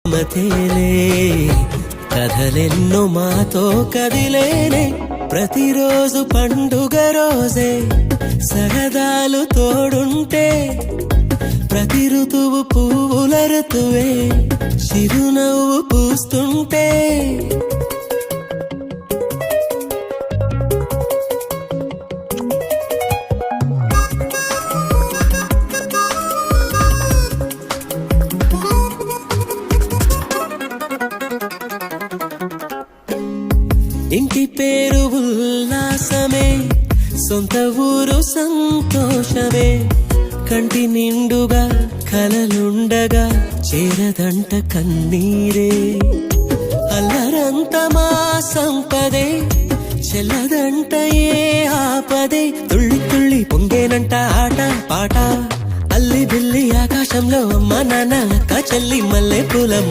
మతేలే కథలెన్నో మాతో కదిలేనే ప్రతిరోజు పండుగ రోజే సరదాలు తోడుంటే ప్రతి ఋతువు పువ్వుల ఋతువే చిరునవ్వు పూస్తుంటే ఇంటి పేరు ఉల్లాసమే సొంత ఊరు సంతోషమే కంటి నిండుగా కలలుండగా చేరదంట కన్నీరే అల్లరంత మా సంపదే చెల్లదంట ఏ ఆపదే తుళ్ళి తుళ్ళి పొంగేనంట ఆట పాట అల్లి బిల్లి ఆకాశంలో అమ్మ నాన్న అక్క చెల్లి మల్లె పూలమ్మ